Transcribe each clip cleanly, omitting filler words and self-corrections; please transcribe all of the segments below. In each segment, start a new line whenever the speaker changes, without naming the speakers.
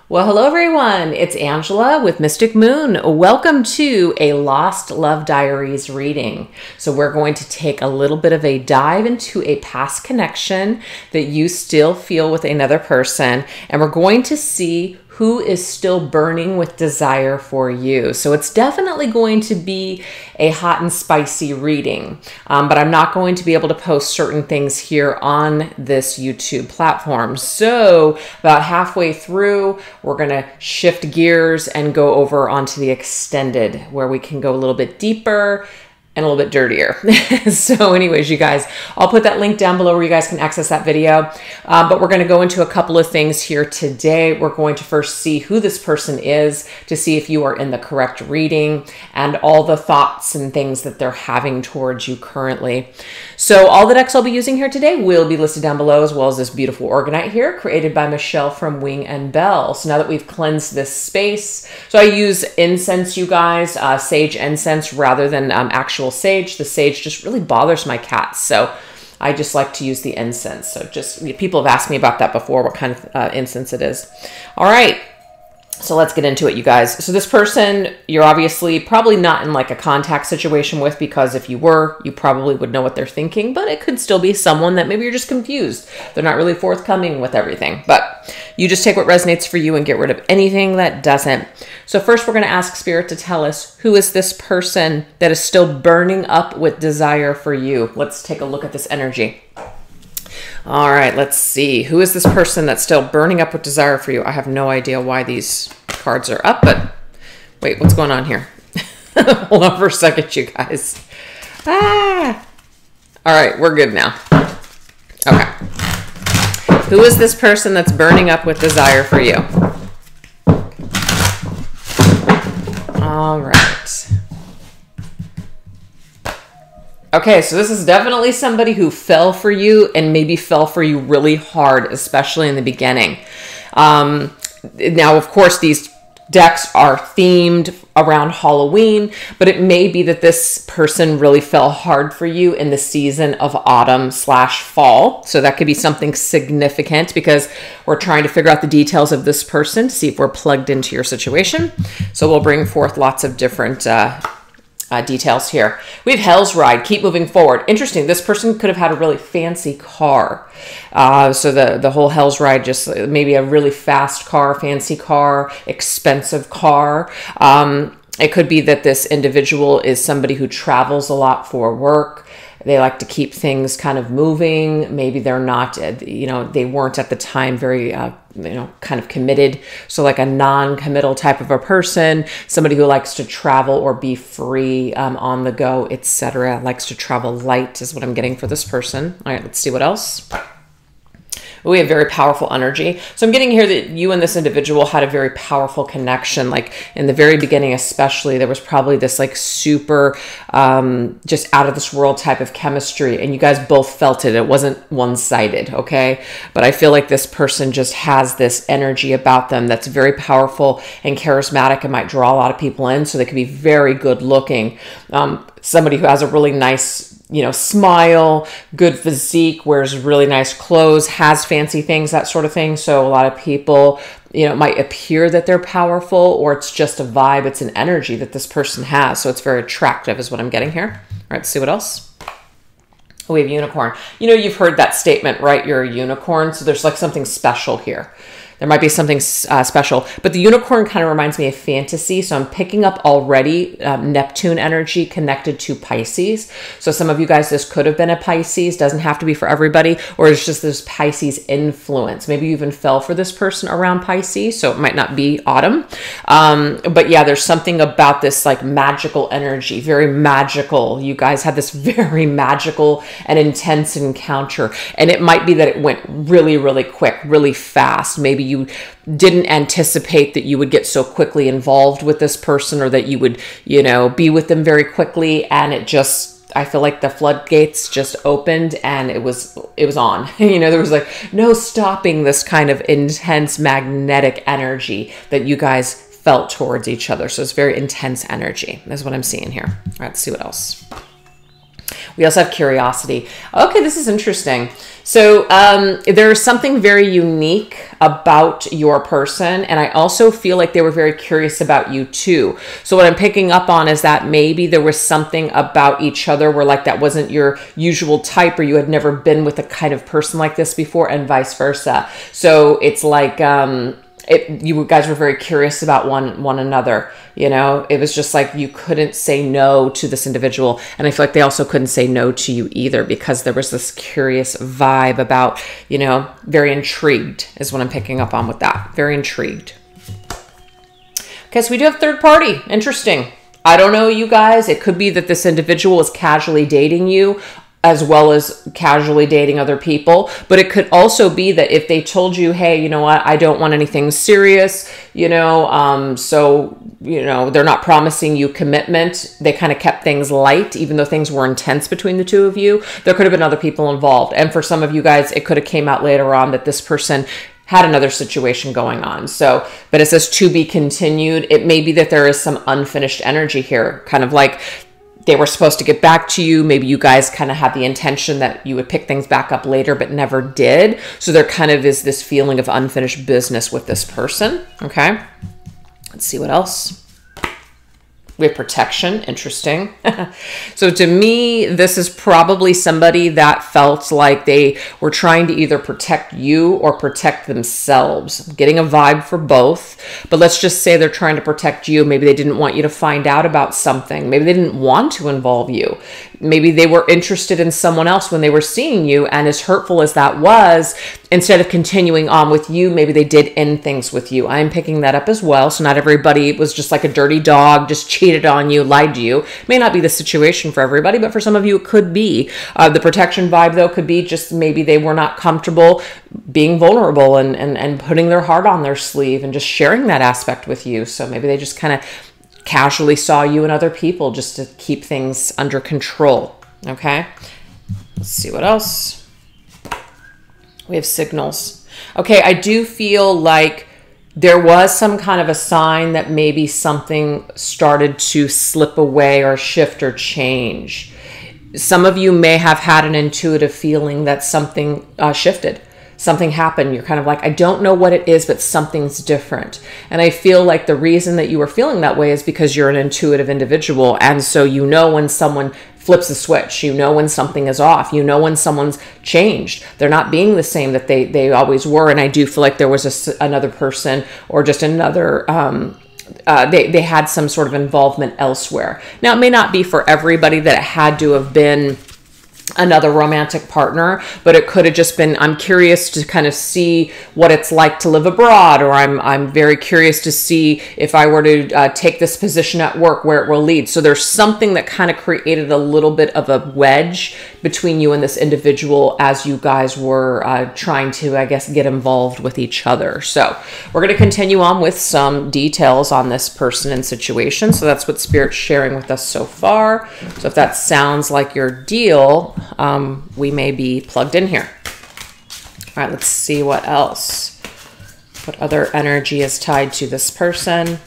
Well, hello everyone. It's Angela with Mystic Moon. Welcome to a Lost Love Diaries reading. So we're going to take a little bit of a dive into a past connection that you still feel with another person, and we're going to see who is still burning with desire for you. So it's definitely going to be a hot and spicy reading, but I'm not going to be able to post certain things here on this YouTube platform. So about halfway through, we're gonna shift gears and go over onto the extended, where we can go a little bit deeper and a little bit dirtier. So anyways, you guys, I'll put that link down below where you guys can access that video. But we're gonna go into a couple of things here today. We're going to first see who this person is to see if you are in the correct reading and all the thoughts and things that they're having towards you currently. So all the decks I'll be using here today will be listed down below, as well as this beautiful Organite here, created by Michelle from Wing and Bell. So now that we've cleansed this space, so I use incense, you guys, sage incense rather than actual sage. The sage just really bothers my cats, so I just like to use the incense. So just, people have asked me about that before, what kind of incense it is. All right, so let's get into it, you guys. So this person, you're obviously probably not in like a contact situation with, because if you were, you probably would know what they're thinking, but it could still be someone that maybe you're just confused. They're not really forthcoming with everything, but you just take what resonates for you and get rid of anything that doesn't. So first we're going to ask Spirit to tell us, who is this person that is still burning up with desire for you? Let's take a look at this energy. All right, let's see. Who is this person that's still burning up with desire for you? I have no idea why these cards are up, but wait, what's going on here? Hold on for a second, you guys. All right, we're good now. Okay. Who is this person that's burning up with desire for you? All right. Okay, so this is definitely somebody who fell for you, and maybe fell for you really hard, especially in the beginning. Now, of course, these decks are themed around Halloween, but it may be that this person really fell hard for you in the season of autumn/fall. So that could be something significant, because we're trying to figure out the details of this person to see if we're plugged into your situation. So we'll bring forth lots of different details here. We have Hell's Ride, keep moving forward. Interesting, this person could have had a really fancy car. So the whole Hell's Ride, just maybe a really fast car, fancy car, expensive car. It could be that this individual is somebody who travels a lot for work. They like to keep things kind of moving. Maybe they're not, they weren't at the time very, kind of committed. So like a non-committal type of a person, somebody who likes to travel or be free, on the go, etc. Likes to travel light is what I'm getting for this person. All right, let's see what else. We have very powerful energy. So I'm getting here that you and this individual had a very powerful connection. Like in the very beginning, especially, there was probably this like super, just out of this world type of chemistry, and you guys both felt it. It wasn't one-sided, okay? But I feel like this person just has this energy about them that's very powerful and charismatic, and might draw a lot of people in. So they could be very good looking. Somebody who has a really nice, smile, good physique, wears really nice clothes, has fancy things, that sort of thing. So a lot of people, it might appear that they're powerful, or it's just a vibe. It's an energy that this person has. So it's very attractive is what I'm getting here. All right, let's see what else. We have unicorn. You've heard that statement, right? You're a unicorn. So there's like something special here. There might be something special, but the unicorn kind of reminds me of fantasy. So I'm picking up already Neptune energy connected to Pisces. So some of you guys, this could have been a Pisces, doesn't have to be for everybody, or it's just this Pisces influence. Maybe you even fell for this person around Pisces, so it might not be autumn. But yeah, there's something about this like magical energy, very magical. You guys had this very magical and intense encounter, and it might be that it went really, really quick, really fast. Maybe you didn't anticipate that you would get so quickly involved with this person, or that you would, be with them very quickly. And it just, I feel like the floodgates just opened, and it was on. There was like no stopping this kind of intense magnetic energy that you guys felt towards each other. So it's very intense energy. That's what I'm seeing here. All right, let's see what else. We also have curiosity. Okay, this is interesting. So there's something very unique about your person, and I also feel like they were very curious about you too. So what I'm picking up on is that maybe there was something about each other where like that wasn't your usual type, or you had never been with a kind of person like this before, and vice versa. So it's like you guys were very curious about one another. You know, it was just like you couldn't say no to this individual. And I feel like they also couldn't say no to you either, because there was this curious vibe about, you know, very intrigued is what I'm picking up on with that. Very intrigued. Okay, so we do have third party. Interesting. I don't know, you guys. It could be that this individual is casually dating you, as well as casually dating other people. But it could also be that if they told you, hey, you know what, I don't want anything serious, you know, so, you know, they're not promising you commitment. They kind of kept things light, even though things were intense between the two of you. There could have been other people involved. And for some of you guys, it could have came out later on that this person had another situation going on. So, but it says to be continued. It may be that there is some unfinished energy here, kind of like they were supposed to get back to you. Maybe you guys kind of had the intention that you would pick things back up later, but never did. So there kind of is this feeling of unfinished business with this person. Okay. Let's see what else. We have protection. Interesting. So to me, this is probably somebody that felt like they were trying to either protect you or protect themselves. I'm getting a vibe for both, but let's just say they're trying to protect you. Maybe they didn't want you to find out about something. Maybe they didn't want to involve you. Maybe they were interested in someone else when they were seeing you. And as hurtful as that was, instead of continuing on with you, maybe they did end things with you. I'm picking that up as well. So not everybody was just like a dirty dog, just cheated on you, lied to you. May not be the situation for everybody, but for some of you, it could be. The protection vibe, though, could be just maybe they were not comfortable being vulnerable and putting their heart on their sleeve and just sharing that aspect with you. So maybe they just kind of casually saw you and other people just to keep things under control. Okay. Let's see what else. We have signals. Okay. I do feel like there was some kind of a sign that maybe something started to slip away or shift or change. Some of you may have had an intuitive feeling that something shifted. Something happened. You're kind of like, I don't know what it is, but something's different. And I feel like the reason that you were feeling that way is because you're an intuitive individual. And so you know when someone flips a switch, you know when something is off, you know when someone's changed. They're not being the same that they always were. And I do feel like there was another person or just another, they had some sort of involvement elsewhere. Now, it may not be for everybody that it had to have been another romantic partner, but it could have just been, I'm curious to kind of see what it's like to live abroad, or I'm very curious to see if I were to take this position at work where it will lead. So there's something that kind of created a little bit of a wedge between you and this individual as you guys were trying to, I guess, get involved with each other. So we're going to continue on with some details on this person and situation. So that's what Spirit's sharing with us so far. So if that sounds like your deal, we may be plugged in here. All right, let's see what else. What other energy is tied to this person?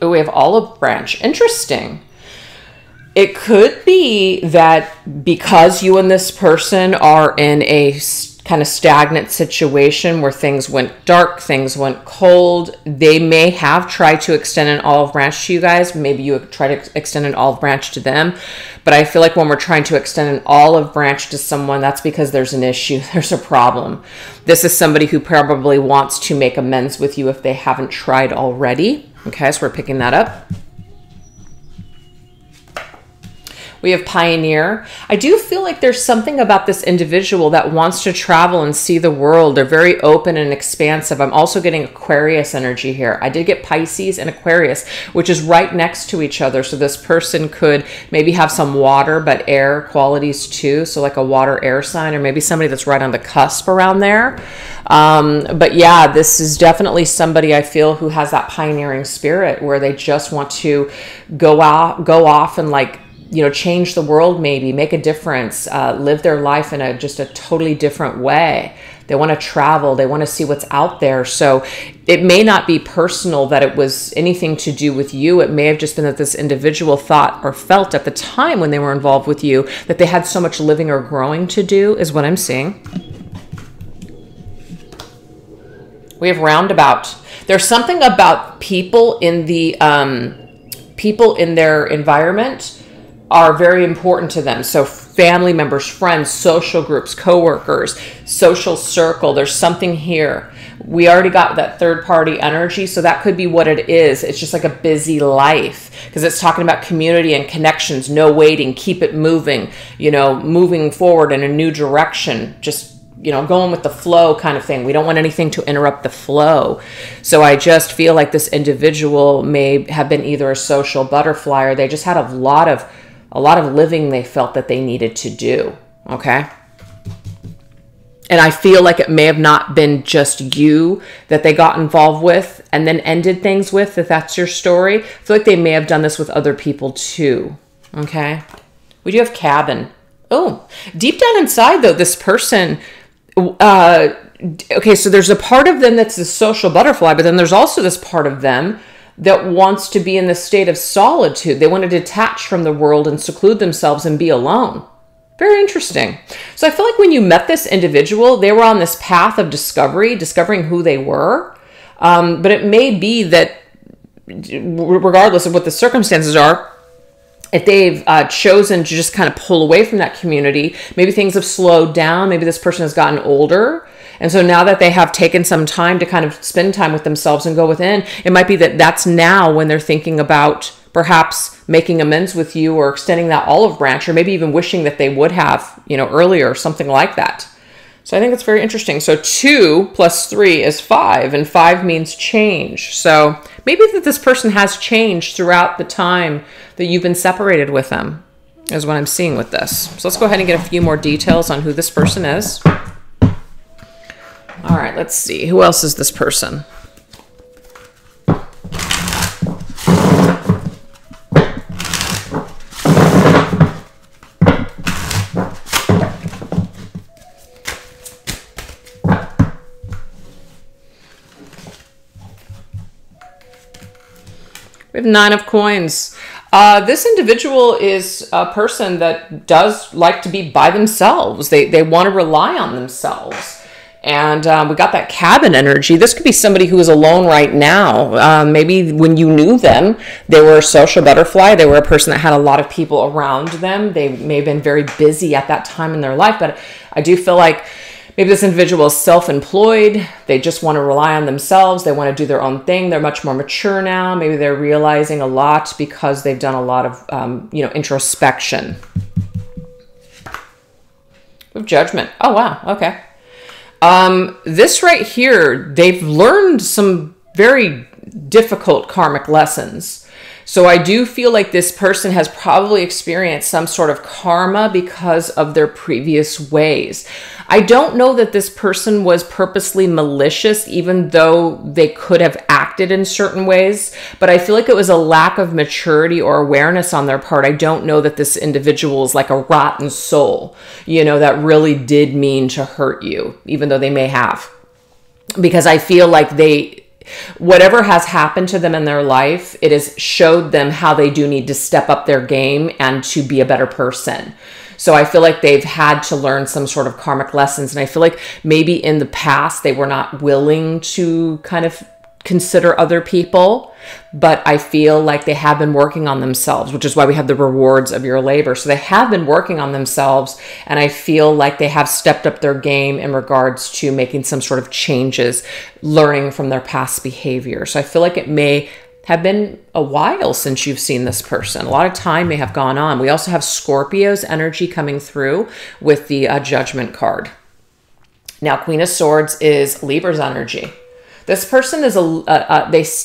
Oh, we have olive branch. Interesting. It could be that because you and this person are in a kind of stagnant situation where things went dark, things went cold, they may have tried to extend an olive branch to you guys. Maybe you try to extend an olive branch to them. But I feel like when we're trying to extend an olive branch to someone, that's because there's an issue, there's a problem. This is somebody who probably wants to make amends with you if they haven't tried already. Okay, so we're picking that up. We have Pioneer. I do feel like there's something about this individual that wants to travel and see the world. They're very open and expansive. I'm also getting Aquarius energy here. I did get Pisces and Aquarius, which is right next to each other. So this person could maybe have some water, but air qualities too. So like a water air sign, or maybe somebody that's right on the cusp around there. But yeah, this is definitely somebody I feel who has that pioneering spirit where they just want to go off and like, you know, change the world, maybe make a difference, live their life in just a totally different way. They want to travel. They want to see what's out there. So it may not be personal that it was anything to do with you. It may have just been that this individual thought or felt at the time when they were involved with you that they had so much living or growing to do, is what I'm seeing. We have roundabout. There's something about people in the people in their environment are very important to them. So family members, friends, social groups, coworkers, social circle. There's something here. We already got that third party energy. So that could be what it is. It's just like a busy life, because it's talking about community and connections, no waiting, keep it moving, you know, moving forward in a new direction, just, you know, going with the flow kind of thing. We don't want anything to interrupt the flow. So I just feel like this individual may have been either a social butterfly, or they just had a lot of living they felt that they needed to do. Okay. And I feel like it may have not been just you that they got involved with and then ended things with, if that's your story. I feel like they may have done this with other people too. Okay. We do have cabin. Oh, deep down inside though, this person, okay, so there's a part of them that's the social butterfly, but then there's also this part of them that wants to be in the state of solitude. They want to detach from the world and seclude themselves and be alone. Very interesting. So I feel like when you met this individual, they were on this path of discovering who they were. But it may be that regardless of what the circumstances are, if they've chosen to just kind of pull away from that community, maybe things have slowed down. Maybe this person has gotten older. And so now that they have taken some time to kind of spend time with themselves and go within, it might be that that's now when they're thinking about perhaps making amends with you or extending that olive branch, or maybe even wishing that they would have, you know, earlier, or something like that. So I think it's very interesting. So 2 + 3 is 5, and 5 means change. So maybe that this person has changed throughout the time that you've been separated with them, is what I'm seeing with this. So let's go ahead and get a few more details on who this person is. All right, let's see. Who else is this person? We have 9 of coins. This individual is a person that does like to be by themselves. They want to rely on themselves. And we got that cabin energy. This could be somebody who is alone right now. Maybe when you knew them, they were a social butterfly. They were a person that had a lot of people around them. They may have been very busy at that time in their life. But I do feel like maybe this individual is self-employed. They just want to rely on themselves. They want to do their own thing. They're much more mature now. Maybe they're realizing a lot because they've done a lot of, introspection. We have judgment. Oh, wow. Okay. This right here, they've learned some very difficult karmic lessons. So I do feel like this person has probably experienced some sort of karma because of their previous ways. I don't know that this person was purposely malicious, even though they could have acted in certain ways, but I feel like it was a lack of maturity or awareness on their part. I don't know that this individual is like a rotten soul, that really did mean to hurt you, even though they may have. Because I feel like whatever has happened to them in their life, it has showed them how they do need to step up their game and to be a better person. So I feel like they've had to learn some sort of karmic lessons. And I feel like maybe in the past, they were not willing to kind of consider other people, but I feel like they have been working on themselves, which is why we have the rewards of your labor. So they have been working on themselves, and I feel like they have stepped up their game in regards to making some sort of changes, learning from their past behavior. So I feel like it may have been a while since you've seen this person. A lot of time may have gone on. We also have Scorpio's energy coming through with the Judgment card. Now, Queen of Swords is Libra's energy. This person is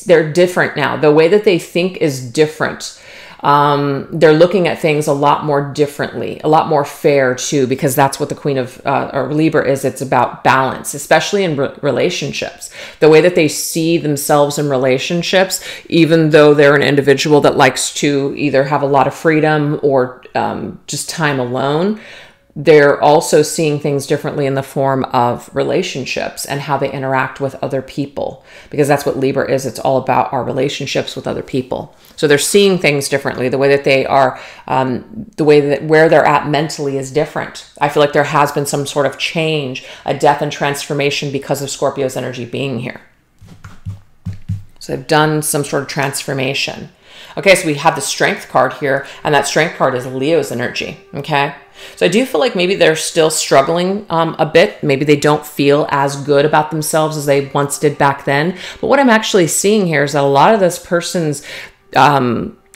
they're different now. The way that they think is different. They're looking at things a lot more differently, a lot more fair too, because that's what the Queen of or Libra is. It's about balance, especially in relationships. The way that they see themselves in relationships, even though they're an individual that likes to either have a lot of freedom or just time alone, they're also seeing things differently in the form of relationships and how they interact with other people, because that's what Libra is. It's all about our relationships with other people. So they're seeing things differently. The way that they are, the way that where they're at mentally is different. I feel like there has been some sort of change, a death and transformation because of Scorpio's energy being here. So they've done some sort of transformation. Okay, so we have the Strength card here, and that Strength card is Leo's energy, okay? So I do feel like maybe they're still struggling a bit. Maybe they don't feel as good about themselves as they once did back then. But what I'm actually seeing here is that a lot of this person's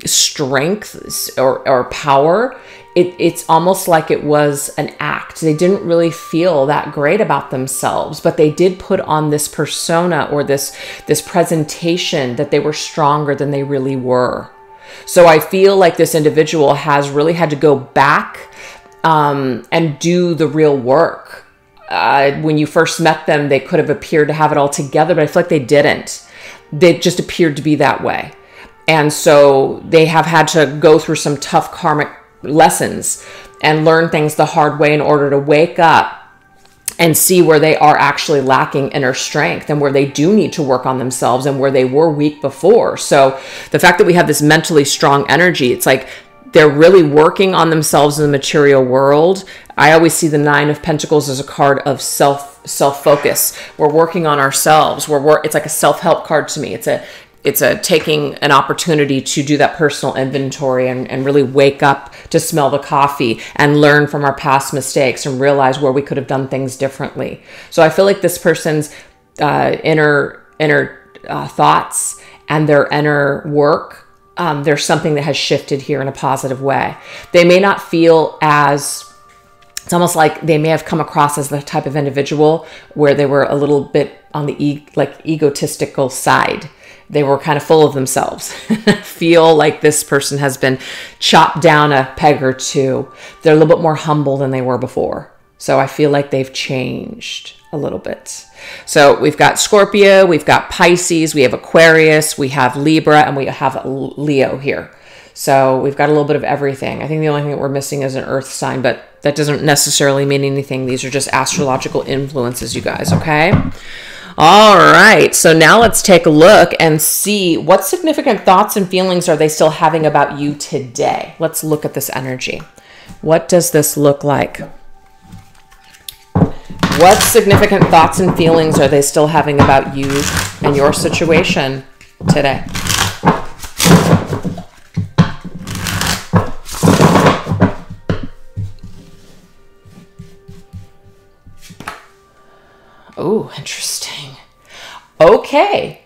strength or power, it's almost like it was an act. They didn't really feel that great about themselves, but they did put on this persona or this presentation that they were stronger than they really were. So I feel like this individual has really had to go back and do the real work. When you first met them, they could have appeared to have it all together, but I feel like they didn't. They just appeared to be that way. And so they have had to go through some tough karmic lessons and learn things the hard way in order to wake up and see where they are actually lacking inner strength and where they do need to work on themselves and where they were weak before. So the fact that we have this mentally strong energy, it's like they're really working on themselves in the material world. I always see the Nine of Pentacles as a card of self-focus. We're working on ourselves. It's like a self-help card to me. It's a taking an opportunity to do that personal inventory and really wake up to smell the coffee and learn from our past mistakes and realize where we could have done things differently. So I feel like this person's inner thoughts and their inner work, there's something that has shifted here in a positive way. They may not feel as, it's almost like they may have come across as the type of individual where they were a little bit on the egotistical side. They were kind of full of themselves. Feel like this person has been chopped down a peg or two. They're a little bit more humble than they were before. So I feel like they've changed a little bit. So we've got Scorpio, we've got Pisces, we have Aquarius, we have Libra, and we have Leo here. So we've got a little bit of everything. I think the only thing that we're missing is an earth sign, but that doesn't necessarily mean anything. These are just astrological influences, you guys, okay? All right, so now let's take a look and see what significant thoughts and feelings are they still having about you today. Let's look at this energy. What does this look like? What significant thoughts and feelings are they still having about you and your situation today? Oh, interesting. Okay.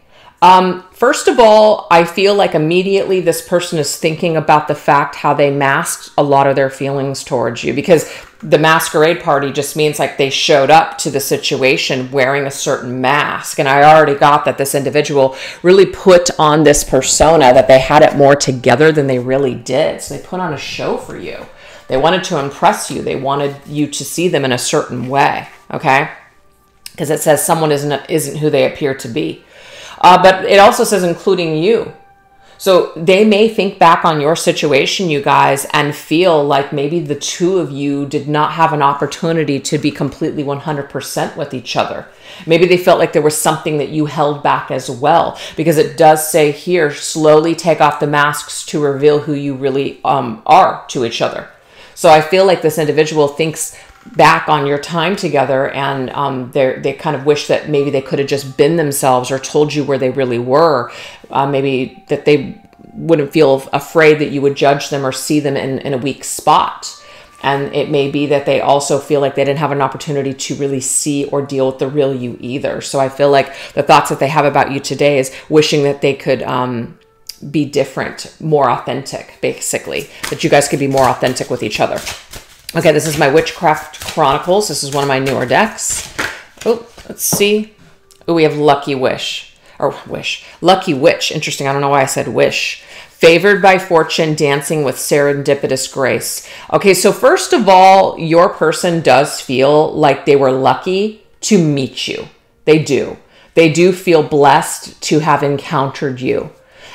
First of all, I feel like immediately this person is thinking about the fact how they masked a lot of their feelings towards you, because the masquerade party just means like they showed up to the situation wearing a certain mask. And I already got that this individual really put on this persona that they had it more together than they really did. So they put on a show for you. They wanted to impress you. They wanted you to see them in a certain way. Okay. Because it says someone isn't who they appear to be. But it also says including you. So they may think back on your situation, you guys, and feel like maybe the two of you did not have an opportunity to be completely 100% with each other. Maybe they felt like there was something that you held back as well, because it does say here, slowly take off the masks to reveal who you really are to each other. So I feel like this individual thinks back on your time together, and they kind of wish that maybe they could have just been themselves or told you where they really were. Maybe that they wouldn't feel afraid that you would judge them or see them in a weak spot. And it may be that they also feel like they didn't have an opportunity to really see or deal with the real you either. So I feel like the thoughts that they have about you today is wishing that they could be different, more authentic, basically. That you guys could be more authentic with each other. Okay, this is my Witchcraft Chronicles. This is one of my newer decks. Oh, let's see. Oh, we have Lucky Wish. Or Wish. Lucky Witch. Interesting. I don't know why I said wish. Favored by fortune, dancing with serendipitous grace. Okay, so first of all, your person does feel like they were lucky to meet you. They do. They do feel blessed to have encountered you.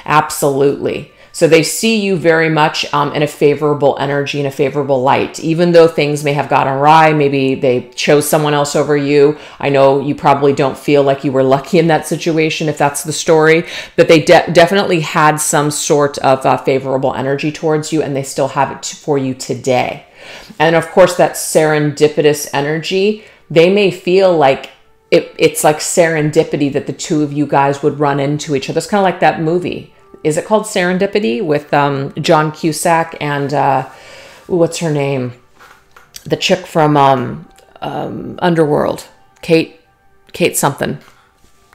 Absolutely. So they see you very much in a favorable energy, in a favorable light, even though things may have gone awry. Maybe they chose someone else over you. I know you probably don't feel like you were lucky in that situation, if that's the story, but they definitely had some sort of favorable energy towards you, and they still have it for you today. And of course, that serendipitous energy, they may feel like it's like serendipity that the two of you guys would run into each other. It's kind of like that movie. Is it called Serendipity with John Cusack and what's her name? The chick from Underworld, Kate something.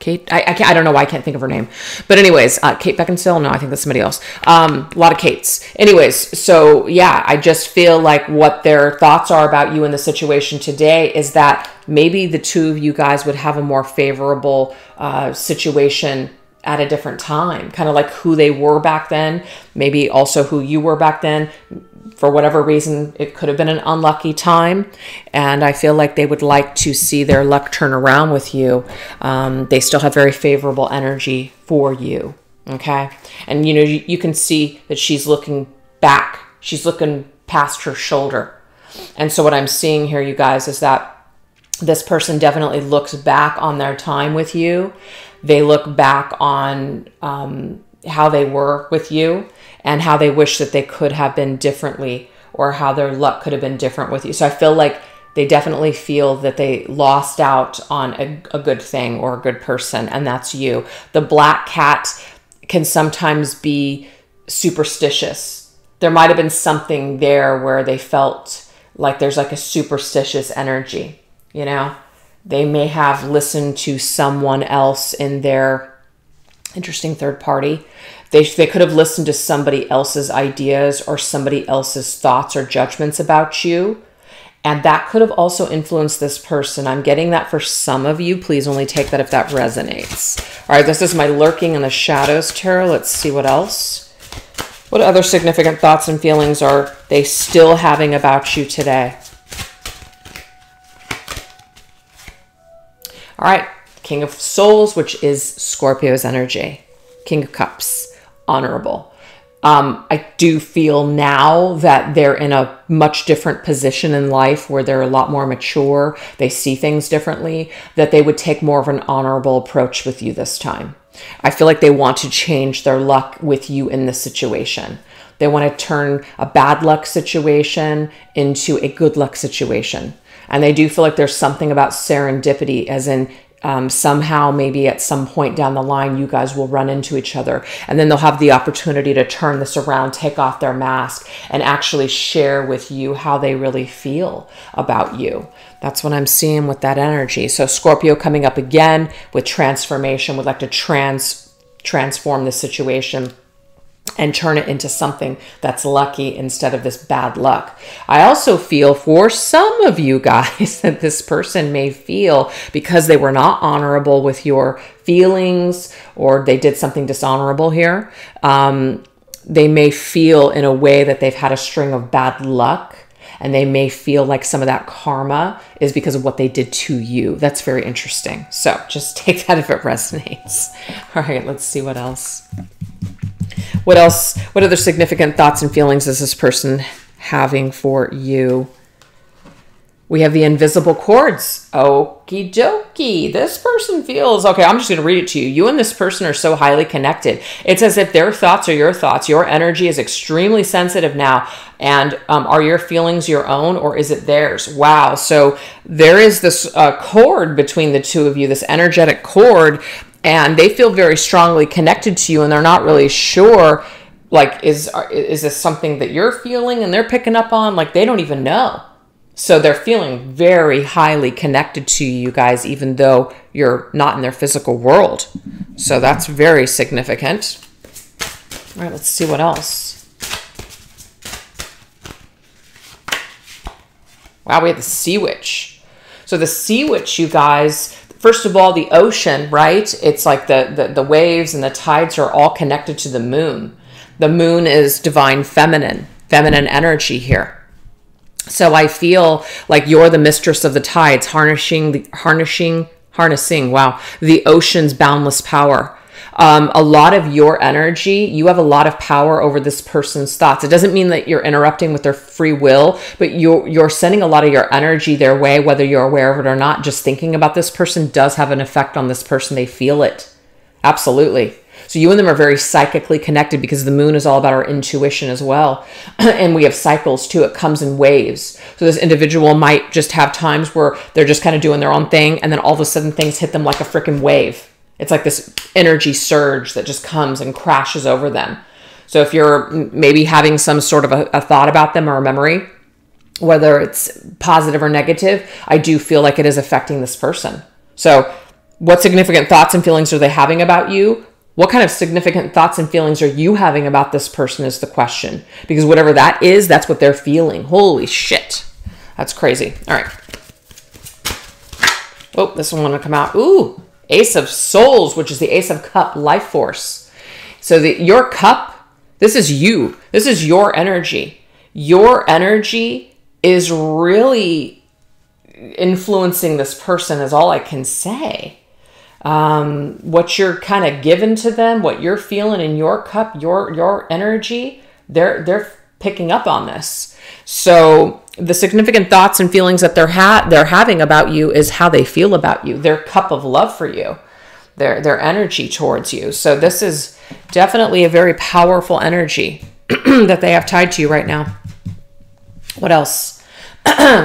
Kate, I don't know why I can't think of her name. But anyways, Kate Beckinsale? No, I think that's somebody else. A lot of Kates. Anyways, so yeah, I just feel like what their thoughts are about you in the situation today is that maybe the two of you guys would have a more favorable situation at a different time. Kind of like who they were back then, maybe also who you were back then. For whatever reason, it could have been an unlucky time. And I feel like they would like to see their luck turn around with you. They still have very favorable energy for you. Okay. And, you know, you can see that she's looking back. She's looking past her shoulder. And so what I'm seeing here, you guys, is that this person definitely looks back on their time with you. They look back on how they were with you, and how they wish that they could have been differently, or how their luck could have been different with you. So I feel like they definitely feel that they lost out on a good thing or a good person, and that's you. The black cat can sometimes be superstitious. There might have been something there where they felt like there's like a superstitious energy, you know? They may have listened to someone else in their interesting third party. They could have listened to somebody else's ideas or somebody else's thoughts or judgments about you. And that could have also influenced this person. I'm getting that for some of you. Please only take that if that resonates. All right, this is my Lurking in the Shadows tarot. Let's see what else. What other significant thoughts and feelings are they still having about you today? All right, King of Souls, which is Scorpio's energy. King of Cups. Honorable. I do feel now that they're in a much different position in life where they're a lot more mature. They see things differently, that they would take more of an honorable approach with you this time. I feel like they want to change their luck with you in this situation. They want to turn a bad luck situation into a good luck situation. And they do feel like there's something about serendipity, as in somehow maybe at some point down the line you guys will run into each other, and then they'll have the opportunity to turn this around, take off their mask, and actually share with you how they really feel about you. That's what I'm seeing with that energy. So Scorpio coming up again with transformation, would like to transform the situation and turn it into something that's lucky instead of this bad luck. I also feel for some of you guys that this person may feel, because they were not honorable with your feelings, or they did something dishonorable here, they may feel in a way that they've had a string of bad luck, and they may feel like some of that karma is because of what they did to you. That's very interesting. So just take that if it resonates. All right, let's see what else. What else? What other significant thoughts and feelings is this person having for you? We have the invisible cords. Okie dokie. This person feels, okay, I'm just going to read it to you. You and this person are so highly connected. It's as if their thoughts are your thoughts. Your energy is extremely sensitive now. And are your feelings your own, or is it theirs? Wow. So there is this cord between the two of you, this energetic cord. And they feel very strongly connected to you, and they're not really sure, like, is this something that you're feeling and they're picking up on? Like, they don't even know. So they're feeling very highly connected to you guys, even though you're not in their physical world. So that's very significant. All right, let's see what else. Wow, we have the Sea Witch. So the Sea Witch, you guys, first of all, the ocean, right? It's like the waves and the tides are all connected to the moon. The moon is divine feminine energy here. So I feel like you're the mistress of the tides, harnessing, wow, the ocean's boundless power. A lot of your energy, you have a lot of power over this person's thoughts. It doesn't mean that you're interrupting with their free will, but you're sending a lot of your energy their way, whether you're aware of it or not. Just thinking about this person does have an effect on this person. They feel it. Absolutely. So you and them are very psychically connected because the moon is all about our intuition as well. And we have cycles too. It comes in waves. So this individual might just have times where they're just kind of doing their own thing, and then all of a sudden things hit them like a freaking wave. It's like this energy surge that just comes and crashes over them. So if you're maybe having some sort of a thought about them or a memory, whether it's positive or negative, I do feel like it is affecting this person. So what significant thoughts and feelings are they having about you? What kind of significant thoughts and feelings are you having about this person is the question. Because whatever that is, that's what they're feeling. Holy shit. That's crazy. All right. Oh, this one want to come out. Ooh, Ace of Souls, which is the Ace of Cup life force. So your cup, this is you. This is your energy. Your energy is really influencing this person is all I can say. What you're kind of given to them, what you're feeling in your cup, your energy, they're picking up on this. So the significant thoughts and feelings that they're having about you is how they feel about you, their cup of love for you, their energy towards you. So this is definitely a very powerful energy that they have tied to you right now. What else?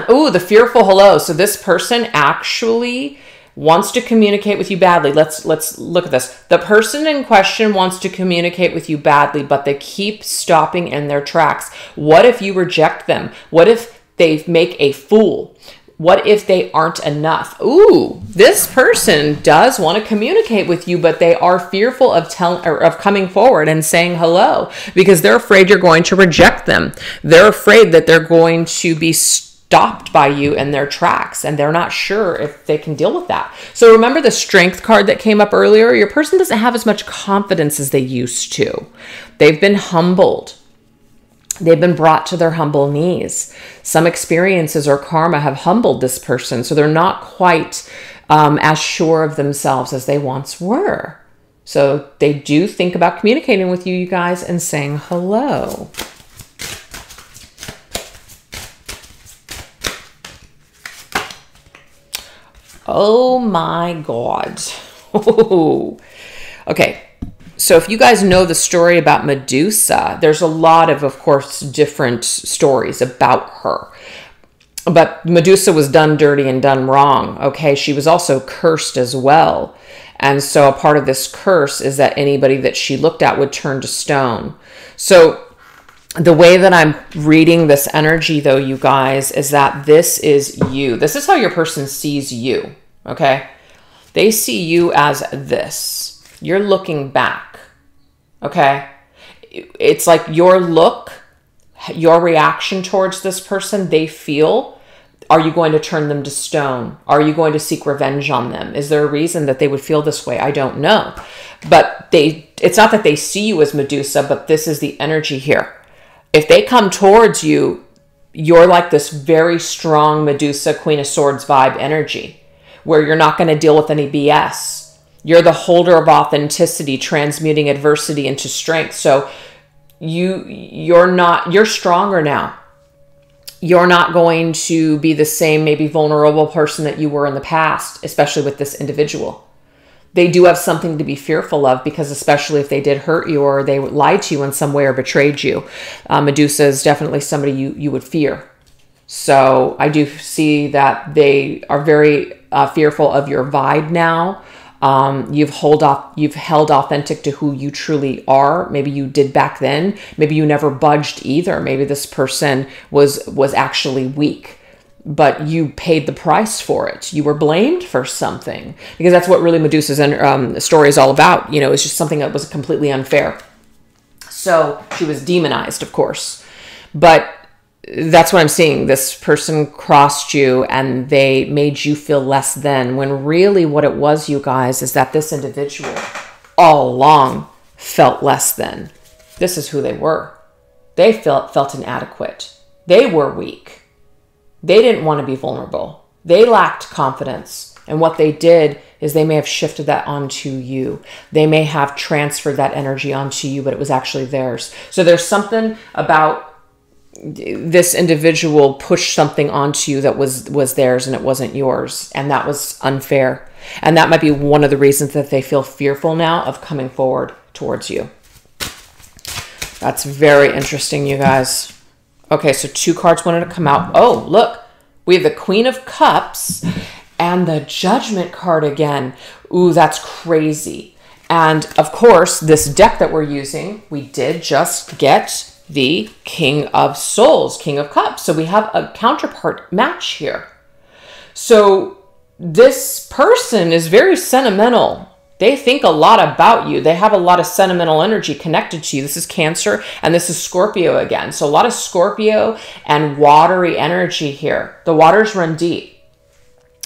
Ooh, the fearful hello. So this person actually wants to communicate with you badly. Let's look at this. The person in question wants to communicate with you badly, but they keep stopping in their tracks. What if you reject them? What if they make a fool? What if they aren't enough? Ooh, this person does want to communicate with you, but they are fearful of coming forward and saying hello because they're afraid you're going to reject them. They're afraid that they're going to be stopped by you in their tracks, and they're not sure if they can deal with that. So remember the strength card that came up earlier? Your person doesn't have as much confidence as they used to. They've been humbled. They've been brought to their humble knees. Some experiences or karma have humbled this person, so they're not quite as sure of themselves as they once were. So they do think about communicating with you guys, and saying hello. Oh my God. Okay. So if you guys know the story about Medusa, there's a lot of course, different stories about her. But Medusa was done dirty and done wrong. Okay. She was also cursed as well. And so a part of this curse is that anybody that she looked at would turn to stone. So the way that I'm reading this energy, though, you guys, is that this is you. This is how your person sees you, okay? They see you as this. You're looking back, okay? It's like your look, your reaction towards this person, they feel, are you going to turn them to stone? Are you going to seek revenge on them? Is there a reason that they would feel this way? I don't know. But it's not that they see you as Medusa, but this is the energy here. If they come towards you, you're like this very strong Medusa, Queen of Swords vibe energy, where you're not going to deal with any BS. You're the holder of authenticity, transmuting adversity into strength. So you're stronger now. You're not going to be the same maybe vulnerable person that you were in the past, especially with this individual. They do have something to be fearful of, because especially if they did hurt you or they lied to you in some way or betrayed you, Medusa is definitely somebody you would fear. So I do see that they are very fearful of your vibe now. You've held authentic to who you truly are. Maybe you did back then. Maybe you never budged either. Maybe this person was actually weak, but you paid the price for it. You were blamed for something, because that's what really Medusa's story is all about. You know, it's just something that was completely unfair. So she was demonized, of course, but that's what I'm seeing. This person crossed you and they made you feel less than, when really what it was, you guys, is that this individual all along felt less than. This is who they were. They felt inadequate. They were weak. They didn't want to be vulnerable. They lacked confidence. And what they did is they may have shifted that onto you. They may have transferred that energy onto you, but it was actually theirs. So there's something about this individual pushed something onto you that was theirs and it wasn't yours. And that was unfair. And that might be one of the reasons that they feel fearful now of coming forward towards you. That's very interesting, you guys. Okay, so 2 cards wanted to come out. Oh, look, we have the Queen of Cups and the Judgment card again. Ooh, that's crazy. And of course, this deck that we're using, we did just get the King of Souls, King of Cups. So we have a counterpart match here. So this person is very sentimental. They think a lot about you. They have a lot of sentimental energy connected to you. This is Cancer and this is Scorpio again. So a lot of Scorpio and watery energy here. The waters run deep.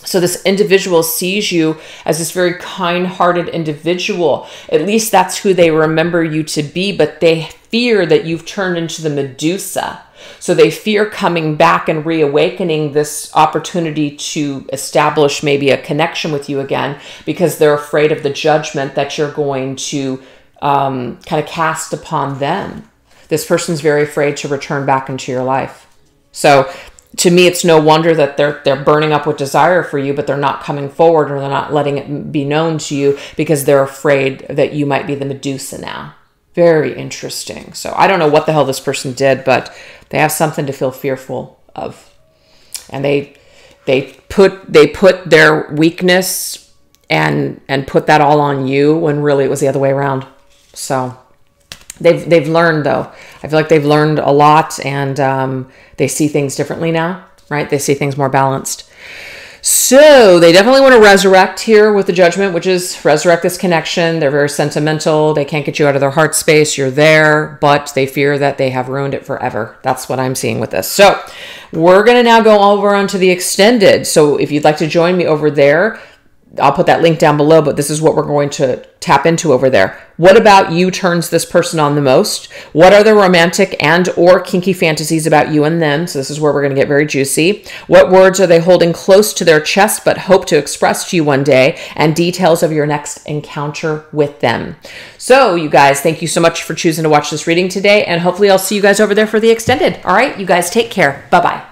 So this individual sees you as this very kind-hearted individual. At least that's who they remember you to be, but they fear that you've turned into the Medusa. So they fear coming back and reawakening this opportunity to establish maybe a connection with you again, because they're afraid of the judgment that you're going to kind of cast upon them. This person's very afraid to return back into your life. So to me, it's no wonder that they're burning up with desire for you, but they're not coming forward or they're not letting it be known to you because they're afraid that you might be the Medusa now. Very interesting. So I don't know what the hell this person did, but they have something to feel fearful of. And they put their weakness and put that all on you when really it was the other way around. So they've learned, though. I feel like they've learned a lot, and they see things differently now, right? They see things more balanced. So they definitely want to resurrect here with the Judgment, which is resurrect this connection. They're very sentimental. They can't get you out of their heart space. You're there, but they fear that they have ruined it forever. That's what I'm seeing with this. So we're going to now go over onto the extended. So if you'd like to join me over there, I'll put that link down below, but this is what we're going to tap into over there. What about you turns this person on the most? What are the romantic and or kinky fantasies about you and them? So this is where we're going to get very juicy. What words are they holding close to their chest but hope to express to you one day? And details of your next encounter with them. So you guys, thank you so much for choosing to watch this reading today. And hopefully I'll see you guys over there for the extended. All right, you guys take care. Bye-bye.